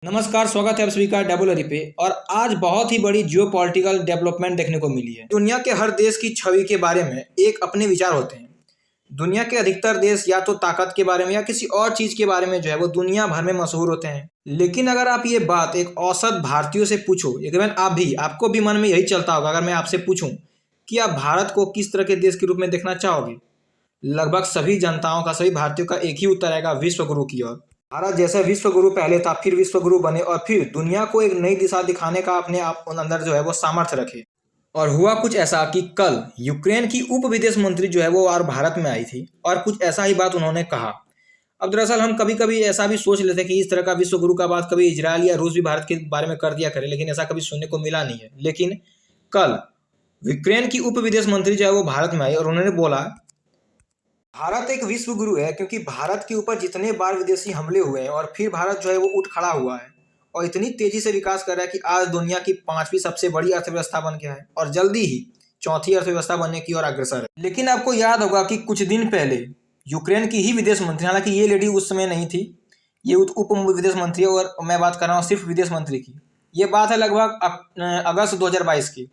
नमस्कार, स्वागत है आप सभी का डबलरी पे। और आज बहुत ही बड़ी जियोपॉलिटिकल डेवलपमेंट देखने को मिली है। दुनिया के हर देश की छवि के बारे में एक अपने विचार होते हैं। दुनिया के अधिकतर देश या तो ताकत के बारे में या किसी और चीज के बारे में जो है वो दुनिया भर में मशहूर होते हैं। लेकिन अगर आप ये बात एक औसत भारतीयों से पूछो, इवन आपको भी मन में यही चलता होगा। अगर मैं आपसे पूछूं कि आप भारत को किस तरह के देश के रूप में देखना चाहोगे, लगभग सभी जनताओं का, सभी भारतीयों का एक ही उत्तर आएगा, विश्व गुरु की ओर। भारत जैसे विश्व गुरु पहले था, फिर विश्व गुरु बने और फिर दुनिया को एक नई दिशा दिखाने का अपने आप अंदर जो है वो सामर्थ्य रखे। और हुआ कुछ ऐसा कि कल यूक्रेन की उप विदेश मंत्री जो है वो और भारत में आई थी और कुछ ऐसा ही बात उन्होंने कहा। अब दरअसल हम कभी कभी ऐसा भी सोच लेते हैं कि इस तरह का विश्व गुरु का बात कभी इजराइल या रूस भी भारत के बारे में कर दिया करे, लेकिन ऐसा कभी सुनने को मिला नहीं है। लेकिन कल यूक्रेन की उप विदेश मंत्री जो है वो भारत में आई और उन्होंने बोला, भारत एक विश्व गुरु है क्योंकि भारत के ऊपर जितने बार विदेशी हमले हुए हैं और फिर भारत जो है वो उठ खड़ा हुआ है और इतनी तेजी से विकास कर रहा है कि आज दुनिया की 5वीं सबसे बड़ी अर्थव्यवस्था बन गया है और जल्दी ही चौथी अर्थव्यवस्था बनने की ओर अग्रसर है। लेकिन आपको याद होगा कि कुछ दिन पहले यूक्रेन की ही विदेश मंत्री, हालांकि ये लेडी उस समय नहीं थी, ये उप विदेश मंत्री है और मैं बात कर रहा हूँ सिर्फ विदेश मंत्री की। ये बात है लगभग अगस्त 2022 की।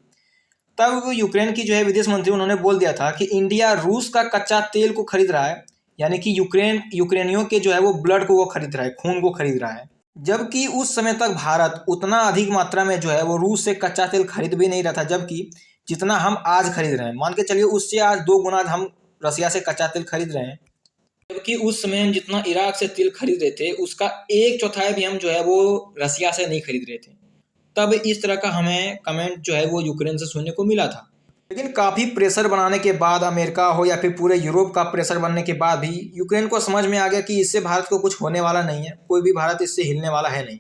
तब यूक्रेन की जो है विदेश मंत्री, उन्होंने बोल दिया था कि इंडिया रूस का कच्चा तेल को खरीद रहा है, यानी कि यूक्रेनियों के जो है वो ब्लड को वो खरीद रहा है, खून को खरीद रहा है। जबकि उस समय तक भारत उतना अधिक मात्रा में जो है वो रूस से कच्चा तेल खरीद भी नहीं रहा था, जबकि जितना हम आज खरीद रहे हैं, मान के चलिए उससे आज 2 गुना हम रसिया से कच्चा तेल खरीद रहे हैं। जबकि उस समय हम जितना इराक से तेल खरीद रहे थे उसका 1/4 भी हम जो है वो रसिया से नहीं खरीद रहे थे। तब इस तरह का हमें कमेंट जो है वो यूक्रेन से सुनने को मिला था। लेकिन काफ़ी प्रेशर बनाने के बाद, अमेरिका हो या फिर पूरे यूरोप का प्रेशर बनने के बाद भी यूक्रेन को समझ में आ गया कि इससे भारत को कुछ होने वाला नहीं है, कोई भी भारत इससे हिलने वाला है नहीं।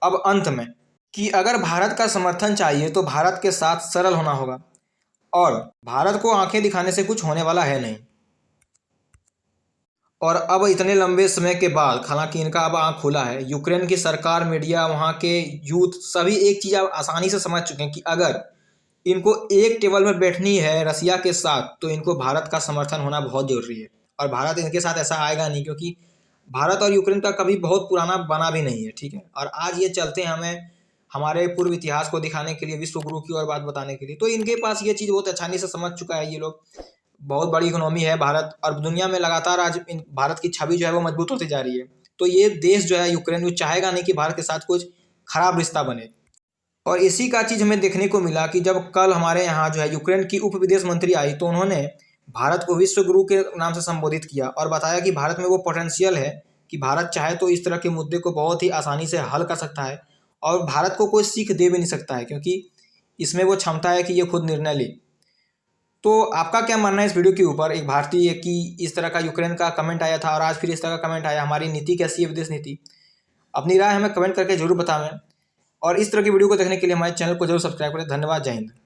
अब अंत में कि अगर भारत का समर्थन चाहिए तो भारत के साथ सरल होना होगा और भारत को आंखें दिखाने से कुछ होने वाला है नहीं। और अब इतने लंबे समय के बाद, हालांकि इनका अब आँख खुला है, यूक्रेन की सरकार, मीडिया, वहाँ के यूथ, सभी एक चीज़ अब आसानी से समझ चुके हैं कि अगर इनको एक टेबल पर बैठनी है रसिया के साथ तो इनको भारत का समर्थन होना बहुत जरूरी है। और भारत इनके साथ ऐसा आएगा नहीं, क्योंकि भारत और यूक्रेन का कभी बहुत पुराना बना भी नहीं है, ठीक है। और आज ये चलते हैं हमें हमारे पूर्व इतिहास को दिखाने के लिए, विश्व गुरु की ओर बात बताने के लिए। तो इनके पास ये चीज़ बहुत आसानी से समझ चुका है ये लोग। बहुत बड़ी इकोनॉमी है भारत और दुनिया में लगातार आज भारत की छवि जो है वो मजबूत होती जा रही है। तो ये देश जो है यूक्रेन, वो चाहेगा नहीं कि भारत के साथ कुछ खराब रिश्ता बने। और इसी का चीज़ हमें देखने को मिला कि जब कल हमारे यहाँ जो है यूक्रेन की उप विदेश मंत्री आई तो उन्होंने भारत को विश्व गुरु के नाम से संबोधित किया और बताया कि भारत में वो पोटेंशियल है कि भारत चाहे तो इस तरह के मुद्दे को बहुत ही आसानी से हल कर सकता है और भारत को कोई सीख दे भी नहीं सकता है, क्योंकि इसमें वो क्षमता है कि ये खुद निर्णय ले। तो आपका क्या मानना है इस वीडियो के ऊपर? एक भारतीय की इस तरह का यूक्रेन का कमेंट आया था और आज फिर इस तरह का कमेंट आया, हमारी नीति कैसी है, विदेश नीति? अपनी राय हमें कमेंट करके जरूर बताएं और इस तरह की वीडियो को देखने के लिए हमारे चैनल को जरूर सब्सक्राइब करें। धन्यवाद, जय हिंद।